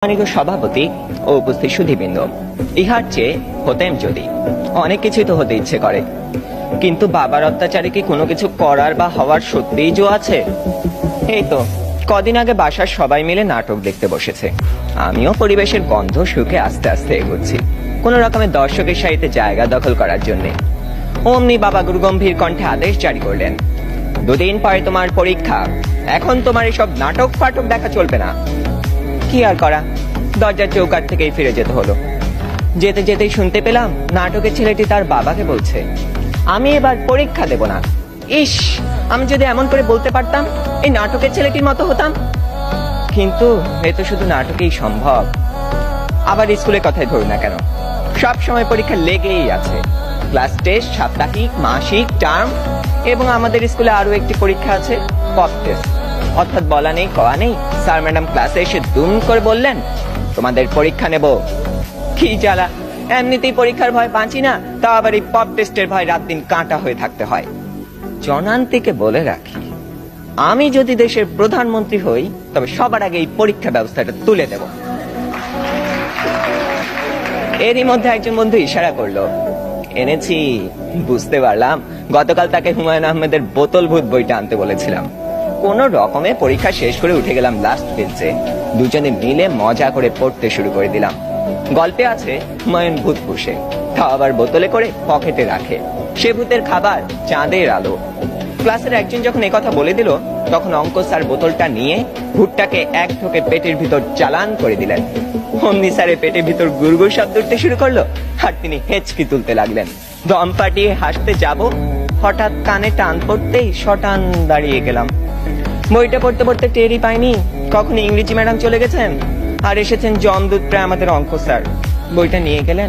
সম্মানিত সভাপতি ও উপস্থিত সুধীবৃন্দ, ইহার চেয়ে হতেম যদি অনেক কিছুই তো হতে ইচ্ছে করে, কিন্তু বাবার অত্যাচারে কি কোনো কিছু করার বা হওয়ার সত্যিই জো আছে? এই তো কদিন আগে বাসার সবাই মিলে নাটক দেখতে বসেছে। আমিও পরিবেশের গন্ধ শুকে আস্তে আস্তে এগোচ্ছি কোন রকমের দর্শকের সারিতে জায়গা দখল করার জন্য। অমনি বাবা গুরুগম্ভীর কণ্ঠে আদেশ জারি করলেন, দুদিন পরে তোমার পরীক্ষা, এখন তোমার এসব নাটক ফাটক দেখা চলবে না। কি আর করা, দরজার চৌকাঠ থেকেই ফিরে যেতে হলো। যেতে যেতেই শুনতে পেলাম নাটকের ছেলেটি তার বাবাকে বলছে, আমি এবার পরীক্ষা দেব না। ইস, আমি যদি এমন করে বলতে পারতাম, এই নাটকের ছেলেটির মতো হতাম। কিন্তু এ তো শুধু নাটকেই সম্ভব। আবার স্কুলের কথাই ধরুন না কেন, সব সময় পরীক্ষা লেগেই আছে। ক্লাস টেস্ট, সাপ্তাহিক, মাসিক, টার্ম, এবং আমাদের স্কুলে আরো একটি পরীক্ষা আছে, পপ টেস্ট। অর্থাৎ বলা নেই কওয়া নেই, স্যার ম্যাডাম ক্লাসে এসে দুম করে বললেন, তোমাদের পরীক্ষা নেব। কি জ্বালা, এমনিতেই পরীক্ষার ভয় বাঁচি না, তাও আবার এই পপ টেস্টের ভয় রাত দিন কাঁটা হয়ে থাকতে হয়। জনান্তিকে বলে রাখি, আমি যদি দেশের প্রধানমন্ত্রী হই, তবে সবার আগে এই পরীক্ষা ব্যবস্থাটা তুলে দেব। এরই মধ্যে একজন বন্ধু ইশারা করলো, এনেছি। বুঝতে পারলাম গতকাল তাকে হুমায়ুন আহমেদের বোতল ভূত বইটা আনতে বলেছিলাম। কোন রকমে পরীক্ষা শেষ করে উঠে গেলাম লাস্ট বেঞ্চে। দুজনে মিলে মজা করে পড়তে শুরু করে দিলাম। গল্পে আছে হুমায়ুন ভূত পুষে, তাও আবার বোতলে করে পকেটে রাখে। সে ভূতের খাবার চাঁদের আলো। ক্লাসের একজন যখন একথা বলে দিল, তখন অঙ্ক স্যার বোতলটা নিয়ে ভূতটাকে এক ঢোকে পেটের ভিতর চালান করে দিলেন। অমনি স্যারের পেটের ভিতর গুড়গুড় শব্দ উঠতে শুরু করলো, আর তিনি হেঁচকি তুলতে লাগলেন। দম পাটিয়ে হাসতে যাব, হঠাৎ কানে টান পড়তেই শটান দাঁড়িয়ে গেলাম। বইটা পড়তে পড়তে টেরই পাইনি কখন ইংরেজি ম্যাডাম চলে গেছেন, আর এসেছেন জমদূত প্রায় আমাদের অঙ্ক স্যার। বইটা নিয়ে গেলেন।